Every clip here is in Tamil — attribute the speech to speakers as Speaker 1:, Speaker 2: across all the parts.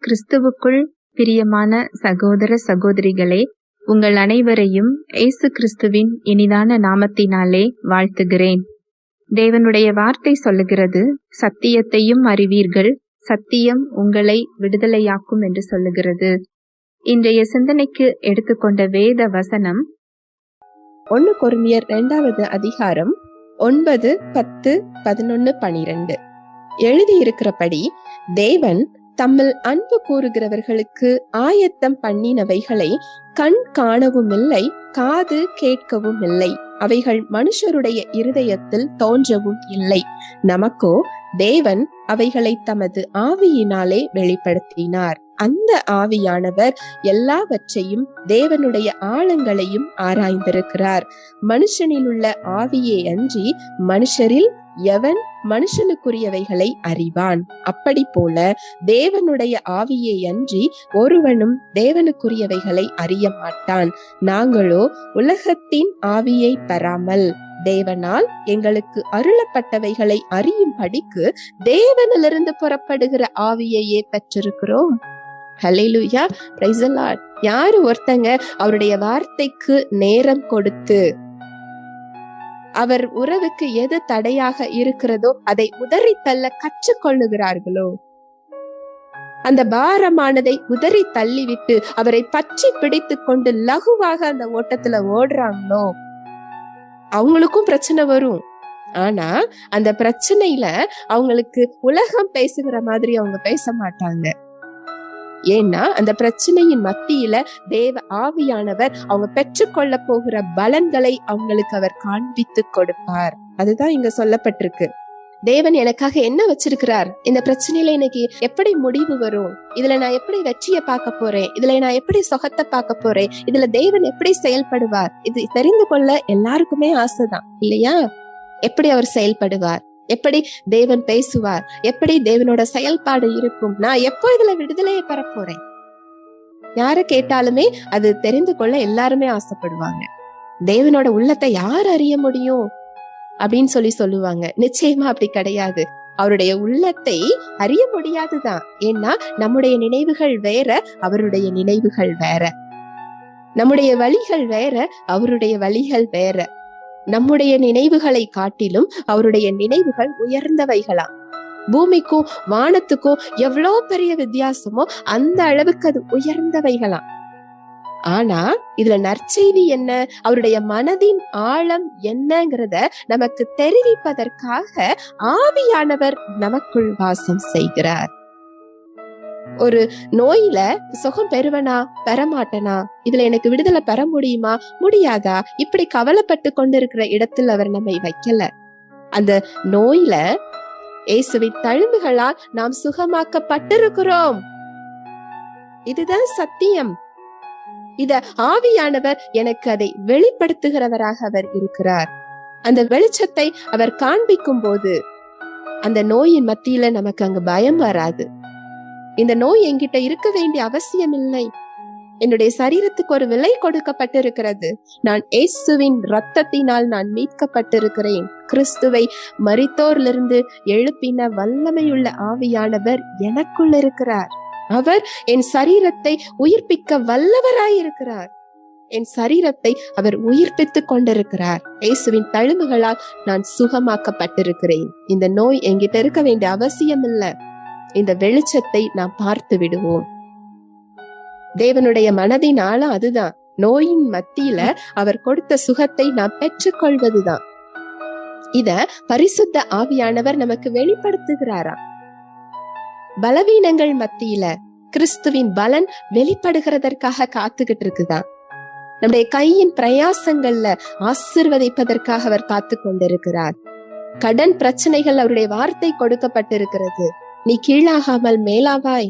Speaker 1: கிறிஸ்துவுக்குள் பிரியமான சகோதர சகோதரிகளே, உங்கள் அனைவரையும் இயேசு கிறிஸ்துவின் இனிதான நாமத்தினாலே வாழ்த்துகிறேன். தேவனுடைய வார்த்தை சொல்லுகிறது, சத்தியத்தையும் அறிவீர்கள், சத்தியம் உங்களை விடுதலையாக்கும் என்று சொல்லுகிறது. இன்றைய சிந்தனைக்கு எடுத்துக்கொண்ட வேத வசனம்
Speaker 2: 1 கொரிந்தியர் 2வது அதிகாரம் 9, 10, 11, 12. எழுதியிருக்கிறபடி, தேவன் தம்மில் அன்பு கூறுகிறவர்களுக்கு ஆயத்தம் பண்ணினவைகளை கண் காணவும் இல்லை, காது கேட்கவும் இல்லை, அவைகள் மனுஷருடைய இருதயத்தில் தோன்றவும் இல்லை. நமக்கோ தேவன் அவைகளை தமது ஆவியினாலே வெளிப்படுத்தினார். அந்த ஆவியானவர் எல்லாவற்றையும், தேவனுடைய ஆழங்களையும் ஆராய்ந்திருக்கிறார். மனுஷனில் உள்ள ஆவியே அன்றி மனுஷரில் எவன் மனுஷனுக்குரியவைகளை அறிவான்? அப்படி போல தேவனுடைய ஆவியை அன்றி ஒருவனும் தேவனுக்குரியவைகளை அறிய மாட்டான். நாங்களோ உலகத்தின் ஆவியை பெறாமல் தேவனால் எங்களுக்கு அருளப்பட்டவைகளை அறியும்படிக்கு தேவனிலிருந்து புறப்படுகிற ஆவியையே பெற்றிருக்கிறோம். ஹல்லேலூயா, பிரைஸ் தி லார்ட். யாரு ஒருத்தங்க அவருடைய வார்த்தைக்கு நேரம் கொடுத்து அவர் உறவுக்கு எது தடையாக இருக்கிறதோ அதை உதறி தள்ள கற்றுக்கொள்ளுகிறார்களோ, அந்த பாரமானதை உதறி தள்ளிவிட்டு அவரை பற்றி பிடித்து கொண்டு லகுவாக அந்த ஓட்டத்துல ஓடுறாங்களோ, அவங்களுக்கும் பிரச்சனை வரும். ஆனா அந்த பிரச்சனையில அவங்களுக்கு உலகம் பேசுகிற மாதிரி அவங்க பேச மாட்டாங்க. ஏன்னா அந்த பிரச்சனையின் மத்தியில தேவ ஆவியானவர் அவங்க பெற்றுக்கொள்ள போகிற பலன்களை அவங்களுக்கு அவர் காண்பித்து கொடுப்பார். அதுதான் இங்க சொல்லப்பட்டிருக்கு. தேவன் எனக்காக என்ன வச்சிருக்கிறார், இந்த பிரச்சனையில இன்னைக்கு எப்படி முடிவு வரும், இதுல நான் எப்படி வெற்றியை பார்க்க போறேன், இதுல நான் எப்படி சுகத்தை பார்க்க போறேன், இதுல தேவன் எப்படி செயல்படுவார், இது தெரிந்து கொள்ள எல்லாருக்குமே ஆசைதான் இல்லையா? எப்படி அவர் செயல்படுவார், எப்படி தேவன் பேசுவார், எப்படி தேவனோட செயல்பாடு இருக்கும், நான் எப்போ இதுல விடுதலையை பெற போறேன், யார கேட்டாலுமே அது தெரிந்து கொள்ள எல்லாருமே ஆசைப்படுவாங்க. தேவனோட உள்ளத்தை யார் அறிய முடியும் அப்படின்னு சொல்லுவாங்க. நிச்சயமா அப்படி கிடையாது. அவருடைய உள்ளத்தை அறிய முடியாதுதான். ஏன்னா நம்முடைய நினைவுகள் வேற, அவருடைய நினைவுகள் வேற. நம்முடைய வழிகள் வேற, அவருடைய வழிகள் வேற. நம்முடைய நினைவுகளை காட்டிலும் அவருடைய நினைவுகள் உயர்ந்தவைகளாம். பூமிக்கும் வானத்துக்கும் எவ்வளோ பெரிய வித்தியாசமோ அந்த அளவுக்கு அது உயர்ந்தவைகளாம். ஆனா இதுல நற்செய்தி என்ன, அவருடைய மனதின் ஆழம் என்னங்கிறத நமக்கு தெரிவிப்பதற்காக ஆவியானவர் நமக்குள் வாசம் செய்கிறார். ஒரு நோயில சுகம் பெறுவனா பெறமாட்டனா, இதுல எனக்கு விடுதலை பெற முடியுமா முடியாதா, இப்படி கவலைப்பட்டு கொண்டிருக்கிற இடத்தில் அவர் நம்மை வைக்கல. அந்த நோயில இயேசுவின் தழும்புகளால் நாம் சுகமாக்கப்பட்டிருக்கிறோம். இதுதான் சத்தியம். இத ஆவியானவர் எனக்கு அதை வெளிப்படுத்துகிறவராக அவர் இருக்கிறார். அந்த வெளிச்சத்தை அவர் காண்பிக்கும் போது அந்த நோயின் மத்தியில நமக்கு அங்கு பயம் வராது. இந்த நோய் என்கிட்ட இருக்க வேண்டிய அவசியம் இல்லை. என்னுடைய சரீரத்துக்கு ஒரு விலை கொடுக்கப்பட்டிருக்கிறது. நான் இயேசுவின் இரத்தத்தினால் நான் மீட்கப்பட்டிருக்கிறேன். கிறிஸ்துவை மரித்தோரிலிருந்து எழுப்பின வல்லமையுள்ள ஆவியானவர் எனக்குள் இருக்கிறார். அவர் என் சரீரத்தை உயிர்ப்பிக்க வல்லவராயிருக்கிறார். என் சரீரத்தை அவர் உயிர்ப்பித்துக் கொண்டிருக்கிறார். இயேசுவின் தழும்புகளால் நான் சுகமாக்கப்பட்டிருக்கிறேன். இந்த நோய் என்கிட்ட இருக்க வேண்டிய அவசியம் இல்லை. இந்த வெளிச்சத்தை நாம் பார்த்து விடுவோம். தேவனுடைய மனதின் ஆழம் அதுதான். நோயின் மத்தியில அவர் கொடுத்த சுகத்தை நாம் பெற்றுக்கொள்வதுதான். இத பரிசுத்த ஆவியானவர் நமக்கு வெளிப்படுத்துகிறாரா? பலவீனங்கள் மத்தியில கிறிஸ்துவின் பலன் வெளிப்படுகிறதற்காக காத்துக்கிட்டு இருக்குதான். நம்முடைய கையின் பிரயாசங்கள்ல ஆசீர்வதிப்பதற்காக அவர் காத்து கொண்டிருக்கிறார். கடன் பிரச்சனைகள் அவருடைய வார்த்தை கொடுக்கப்பட்டிருக்கிறது. நீ கீழாகாமல் மேலாவாய்,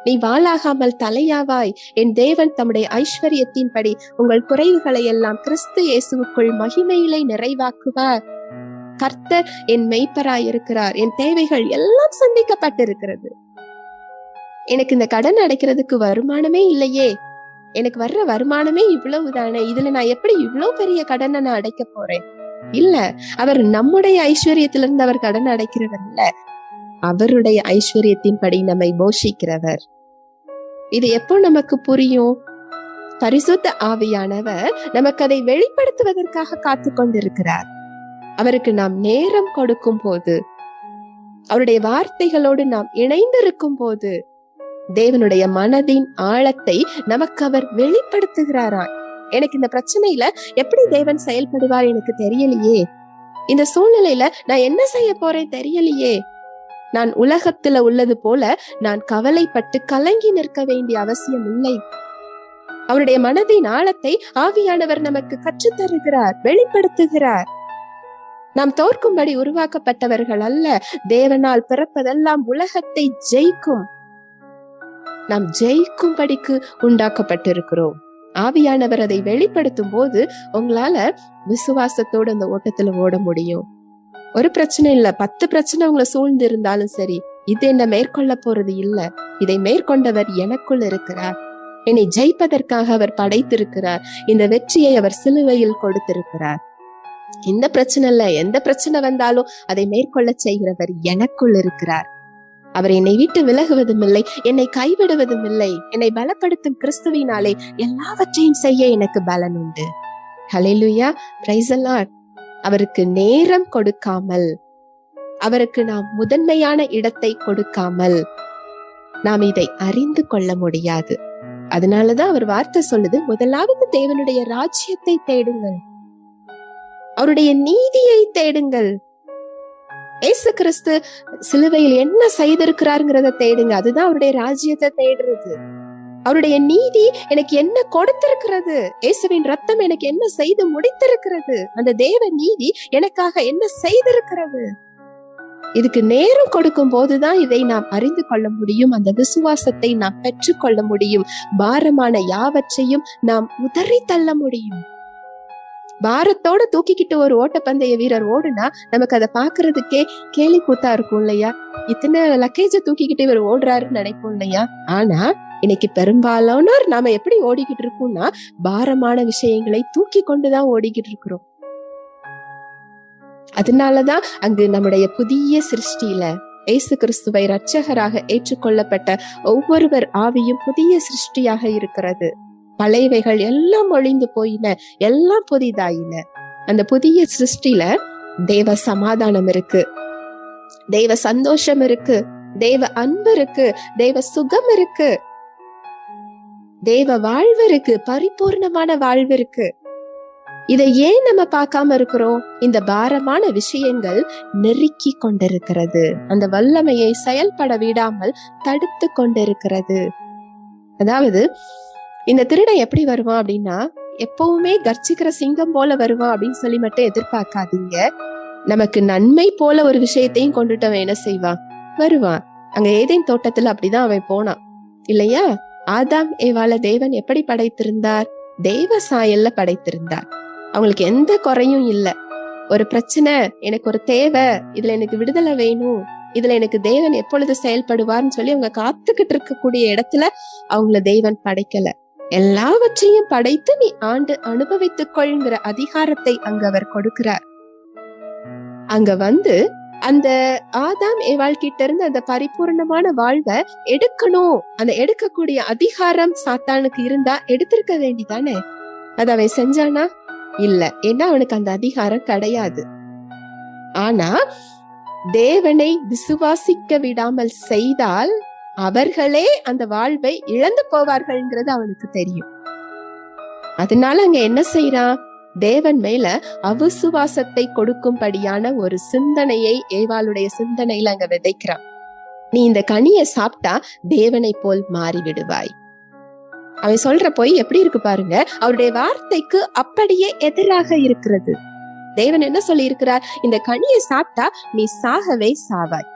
Speaker 2: நீ வாளாகாமல் தலையாவாய். என் தேவன் தம்முடைய ஐஸ்வர்யத்தின்படி உங்கள் குறைவுகளை எல்லாம் கிறிஸ்து இயேசுவுக்குள் மகிமையிலே நிறைவாக்குவார். கர்த்தர் என் மெய்ப்பராய் இருக்கிறார். என் தேவைகள் எல்லாம் சந்திக்கப்பட்டிருக்கிறது. எனக்கு இந்த கடன் அடைக்கிறதுக்கு வருமானமே இல்லையே, எனக்கு வர்ற வருமானமே இவ்வளவு தானே, இதுல நான் எப்படி இவ்வளவு பெரிய கடனை நான் அடைக்க போறேன்? இல்ல, அவர் நம்முடைய ஐஸ்வர்யத்திலிருந்து அவர் கடன் அடைக்கிறவர் இல்ல, அவருடைய ஐஸ்வர்யத்தின்படி நம்மை போஷிக்கிறவர். இது எப்போ நமக்கு புரியும்? பரிசுத்த ஆவியானவர் நமக்கு அதை வெளிப்படுத்துவதற்காக காத்து கொண்டிருக்கிறார். அவருக்கு நாம் நேரம் கொடுக்கும் போது, அவருடைய வார்த்தைகளோடு நாம் இணைந்திருக்கும் போது, தேவனுடைய மனதின் ஆழத்தை நமக்கு அவர் வெளிப்படுத்துகிறாரா. எனக்கு இந்த பிரச்சனையில எப்படி தேவன் செயல்படுவார் எனக்கு தெரியலையே, இந்த சூழ்நிலையில நான் என்ன செய்ய போறேன் தெரியலையே. நான் உலகத்துல உள்ளது போல நான் கவலைப்பட்டு கலங்கி நிற்க வேண்டிய அவசியம் இல்லை. அவருடைய மனதின் ஆழத்தை ஆவியானவர் நமக்கு கற்றுத் தருகிறார், வெளிப்படுத்துகிறார். நாம் தோற்கும்படி உருவாக்கப்பட்டவர்கள் அல்ல. தேவனால் பிறப்பதெல்லாம் உலகத்தை ஜெயிக்கும். நாம் ஜெயிக்கும்படிக்கு உண்டாக்கப்பட்டிருக்கிறோம். ஆவியானவர் அதை வெளிப்படுத்தும் போது உங்களால விசுவாசத்தோடு அந்த ஓட்டத்துல ஓட முடியும். ஒரு பிரச்சனை இல்ல, 10 பிரச்சனை உங்களை சூழ்ந்து இருந்தாலும் சரி, இது என்ன மேற்கொள்ள போறது இல்ல. இதை மேற்கொண்டவர் எனக்குள் இருக்கிறார். என்னை ஜெயிப்பதற்காக அவர் படைத்திருக்கிறார். இந்த வெற்றியை அவர் சிலுவையில் கொடுத்திருக்கிறார். இந்த பிரச்சனை இல்ல, எந்த பிரச்சனை வந்தாலும் அதை மேற்கொள்ள செய்கிறவர் எனக்குள் இருக்கிறார். அவர் என்னை விட்டு விலகுவதும் இல்லை, என்னை கைவிடுவதும் இல்லை. என்னை பலப்படுத்தும் கிறிஸ்துவினாலே எல்லாவற்றையும் செய்ய எனக்கு பலன் உண்டு. ஹல்லேலூயா, பிரைஸ் தி லார்ட். அவருக்கு நேரம் கொடுக்காமல், அவருக்கு நாம் முதன்மையான இடத்தை கொடுக்காமல் நாம் இதை அறிந்து கொள்ள முடியாது. அதனாலதான் அவர் வார்த்தை சொல்லுது, முதலாவது தேவனுடைய ராஜ்யத்தை தேடுங்கள், அவருடைய நீதியை தேடுங்கள். இயேசு கிறிஸ்து சிலுவையில் என்ன செய்திருக்கிறாருங்கிறத தேடுங்க. அதுதான் அவருடைய ராஜ்யத்தை தேடுறது. அவருடைய நீதி எனக்கு என்ன கொடுத்திருக்கிறது, இயேசுவின் ரத்தம் எனக்கு என்ன செய்து முடித்திருக்கிறது, அந்த தேவ நீதி எனக்காக என்ன செய்திருக்கிறது. இதுக்கு நேரம் கொடுக்கும் போதுதான் இதை நாம் அறிந்து கொள்ள முடியும். அந்த விசுவாசத்தை நாம் பெற்றுக்கொள்ள முடியும். பாரமான யாவற்றையும் நாம் உதறி தள்ள முடியும். பாரத்தோட தூக்கிக்கிட்டு ஒரு ஓட்டப்பந்தய வீரர் ஓடுனா நமக்கு அதை பாக்குறதுக்கே கேலி கூத்தா இருக்கும் இல்லையா? இத்தனை லக்கேஜ தூக்கிக்கிட்டு இவர் ஓடுறாருன்னு நினைப்போம் இல்லையா? ஆனா இன்னைக்கு பெரும்பாலானோர் நாம எப்படி ஓடிக்கிட்டு இருக்கோம்னா, பாரமான விஷயங்களை தூக்கி கொண்டுதான் ஓடிக்கிட்டு இருக்கிறோம். அதனாலதான் அங்கு நம்முடைய புதிய சிருஷ்டியில இயேசு கிறிஸ்துவை இரட்சகராக ஏற்றுக்கொள்ளப்பட்ட ஒவ்வொருவர் ஆவியும் புதிய சிருஷ்டியாக இருக்கிறது. பழையவைகள் எல்லாம் ஒழிந்து போயின, எல்லாம் புதிதாயின. அந்த புதிய சிருஷ்டில தேவ சமாதானம் இருக்கு, தேவ சந்தோஷம் இருக்கு, தேவ அன்பு இருக்கு, தேவ சுகம் இருக்கு, தேவ வாழ்வு இருக்கு, பரிபூர்ணமான வாழ்வு இருக்கு. இதை ஏன் நம்ம பார்க்காம இருக்கிறோம்? இந்த பாரமான விஷயங்கள் நெருக்கி கொண்டிருக்கிறது, அந்த வல்லமையை செயல்பட விடாமல் தடுத்து கொண்டிருக்கிறது. அதாவது இந்த திருடன் எப்படி வருவான் அப்படின்னா, எப்பவுமே கர்ச்சிக்கிற சிங்கம் போல வருவான் அப்படின்னு சொல்லி மட்டும் எதிர்பார்க்காதீங்க. நமக்கு நன்மை போல ஒரு விஷயத்தையும் கொண்டுட்டு அவன் என்ன செய்வான்? வருவான். அங்க ஏதேன் தோட்டத்துல அப்படிதான் அவன் போனான் இல்லையா? ஆதாம் ஏவாள தேவன் எப்படி படைத்திருந்தார்? தெய்வ சாயல்ல படைத்திருந்தார். அவங்களுக்கு எந்த குறையும் இல்ல. ஒரு பிரச்சனை, எனக்கு ஒரு தேவை, இதுல எனக்கு விடுதலை வேணும், இதுல எனக்கு தேவன் எப்பொழுது செயல்படுவார்னு சொல்லி அவங்க காத்துக்கிட்டு இருக்கக்கூடிய இடத்துல அவங்கள தேவன் படைக்கல. எல்லாவற்றையும் படைத்து நீ ஆண்டு அனுபவித்துக் கொள்கிற அதிகாரத்தை அங்க அவர் கொடுக்கிறார். அங்க வந்து அந்த ஆதாம் ஏவாள் கிட்ட இருந்து அந்த பரிபூர்ணமான வாழ்வை எடுக்கணும். அந்த எடுக்கக்கூடிய அதிகாரம் சாத்தானுக்கு இருந்தா எடுத்திருக்க வேண்டிதானே? அது அவன் செஞ்சானா? இல்ல. ஏன்னா அவனுக்கு அந்த அதிகாரம் கிடையாது. ஆனா தேவனை விசுவாசிக்க விடாமல் செய்தால் அவர்களே அந்த வாழ்வை இழந்து போவார்கள்ங்கிறது அவனுக்கு தெரியும். அதனால அங்க என்ன செய்யறான்? தேவன் மேல அவிசுவாசத்தை கொடுக்கும்படியான ஒரு சிந்தனையை ஏவாளுடைய சிந்தனையில அங்க விதைக்கிறான். நீ இந்த கனியை சாப்பிட்டா தேவனை போல் மாறி விடுவாய். அவன் சொல்ற பொய் எப்படி இருக்கு பாருங்க. அவருடைய வார்த்தைக்கு அப்படியே எதிராக இருக்கிறது. தேவன் என்ன சொல்லி இருக்கிறார்? இந்த கனியை சாப்பிட்டா நீ சாகவே சாவாய்.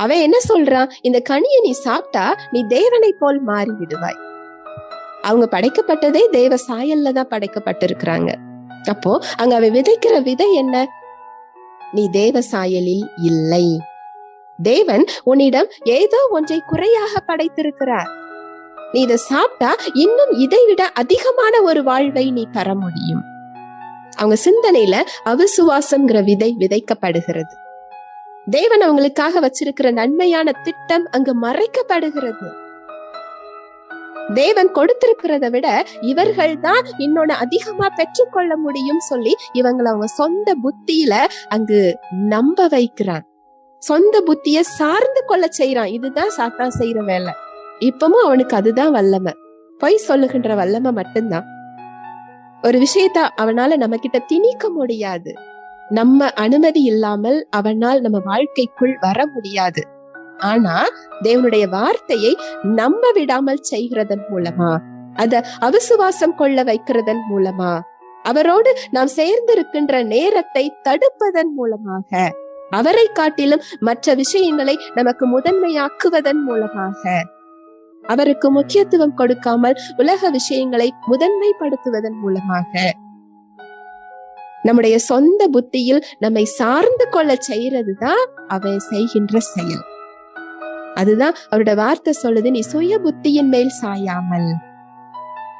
Speaker 2: அவன் என்ன சொல்றான்? இந்த கனியை நீ சாப்பிட்டா நீ தேவனை போல் மாறி விடுவாய். அவங்க படைக்கப்பட்டதே தேவ சாயல்ல தான் படைக்கப்பட்டிருக்கிறாங்க. அப்போ அங்க அவன் விதைக்கிற விதை என்ன? நீ தேவ சாயலில் இல்லை. தேவன் உன்னிடம் ஏதோ ஒன்றை குறையாக படைத்திருக்கிறார். நீ இதை சாப்பிட்டா இன்னும் இதை விட அதிகமான ஒரு வாழ்வை நீ பெற முடியும். அவங்க சிந்தனையில அவிசுவாசம்ங்கிற விதை விதைக்கப்படுகிறது. தேவன் அவங்களுக்காக வச்சிருக்கிற நன்மையான திட்டம் அங்கு மறைக்கப்படுகிறது. தேவன் கொடுத்திருக்கிறத விட இவர்கள் தான் இன்னொன்னு அதிகமா பெற்றுக்கொள்ள முடியும் சொல்லி இவங்களை அவங்க சொந்த புத்தியில அங்கு நம்ப வைக்கிறான். சொந்த புத்திய சார்ந்து கொள்ள செய்யறான். இதுதான் சாத்தான் செய்யற வேலை. இப்பவும் அவனுக்கு அதுதான் வல்லமை. பொய் சொல்லுகின்ற வல்லமை மட்டும்தான். ஒரு விஷயத்த அவனால நம்ம கிட்ட திணிக்க முடியாது. நம்ம அனுமதி இல்லாமல் அவனால் நம்ம வாழ்க்கைக்குள் வர முடியாது. ஆனா தேவனுடைய வார்த்தையை நம்ப விடாமல் செய்கிறதன் மூலமா, அத அவிசுவாசம் கொள்ள வைக்கிறதன் மூலமா, அவரோடு நாம் சேர்ந்திருக்கின்ற நேரத்தை தடுப்பதன் மூலமாக, அவரை காட்டிலும் மற்ற விஷயங்களை நமக்கு முதன்மையாக்குவதன் மூலமாக, அவருக்கு முக்கியத்துவம் கொடுக்காமல் உலக விஷயங்களை முதன்மைப்படுத்துவதன் மூலமாக, நம்முடைய சொந்த புத்தியில் நம்மை சார்ந்து கொள்ள செய்யறதுதான் அவன் செய்கின்ற செயல். அதுதான் அவருடைய வார்த்தை சொல்லுது, நீ சுய புத்தியின் மேல் சாயாமல்.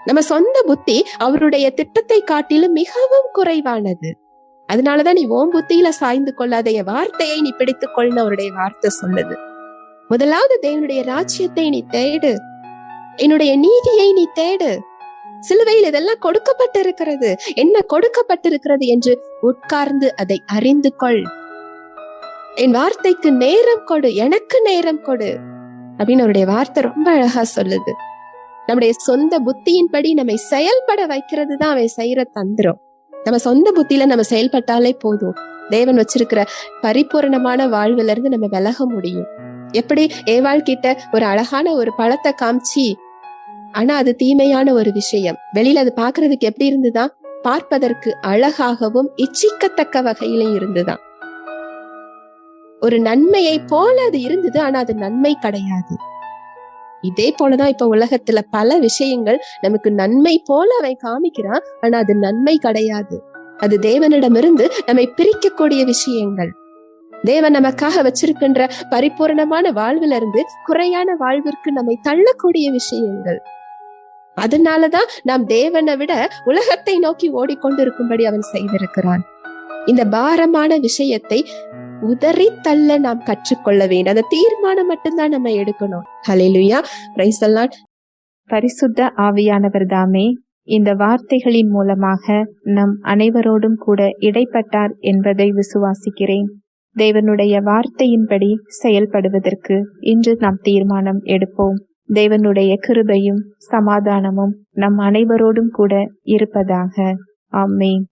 Speaker 2: நம்ம சொந்த புத்தி அவருடைய திட்டத்தை காட்டிலும் மிகவும் குறைவானது. அதனாலதான் நீ ஓம் புத்தியில சாய்ந்து கொள்ளாத, என் வார்த்தையை நீ பிடித்துக் கொள்ள அவருடைய வார்த்தை சொல்லுது. முதலாவது தேவனுடைய ராஜ்யத்தை நீ தேடு, என்னுடைய நீதியை நீ தேடு. சிலுவையில் இதெல்லாம் கொடுக்கப்பட்டிருக்கிறது. என்ன கொடுக்கப்பட்டிருக்கிறது என்று உட்கார்ந்து அதை அறிந்து கொள். என் வார்த்தைக்கு நேரம் கொடு, எனக்கு நேரம் கொடு அப்படின்னு அவருடைய வார்த்தை ரொம்ப அழகா சொல்லுது. நம்முடைய சொந்த புத்தியின்படி நம்மை செயல்பட வைக்கிறது தான் அவன் செய்யற தந்திரம். நம்ம சொந்த புத்தியில நம்ம செயல்பட்டாலே போதும், தேவன் வச்சிருக்கிற பரிபூரணமான வாழ்வுல இருந்து நம்ம விலக முடியும். எப்படி ஏவாள் கிட்ட ஒரு அழகான ஒரு பழத்தை காமிச்சு, ஆனா அது தீமையான ஒரு விஷயம், வெளியில அது பாக்குறதுக்கு எப்படி இருந்துதான், பார்ப்பதற்கு அழகாகவும் இச்சிக்கத்தக்க வகையிலும் இருந்துதான். ஒரு நன்மையை போல அது இருந்தது, ஆனா அது நன்மை கிடையாது. இதே போலதான் இப்ப உலகத்துல பல விஷயங்கள் நமக்கு நன்மை போல அவன் காமிக்கிறான், ஆனா அது நன்மை கிடையாது. அது தேவனிடமிருந்து நம்மை பிரிக்கக்கூடிய விஷயங்கள். தேவன் நமக்காக வச்சிருக்கின்ற பரிபூர்ணமான வாழ்வுல இருந்து குறையான வாழ்விற்கு நம்மை தள்ளக்கூடிய விஷயங்கள். அதனாலதான் நாம் தேவனை விட உலகத்தை நோக்கி ஓடிக்கொண்டிருக்கும்படி அவன் செய்திருக்கிறான். இந்த பாரமான விஷயத்தை உதறி தள்ள நாம் கற்றுக்கொள்ள வேண்டும். அந்த தீர்மானம் மட்டும்தான் நம்ம எடுக்கணும். ஹல்லேலூயா, பிரைஸ் தி லார்ட்.
Speaker 1: பரிசுத்த ஆவியானவர் தாமே இந்த வார்த்தைகளின் மூலமாக நம் அனைவரோடும் கூட இடைப்பட்டார் என்பதை விசுவாசிக்கிறேன். தேவனுடைய வார்த்தையின்படி செயல்படுவதற்கு இன்று நாம் தீர்மானம் எடுப்போம். தேவனுடைய கிருபையும் சமாதானமும் நம் அனைவரோடும் கூட இருப்பதாக. ஆமென்.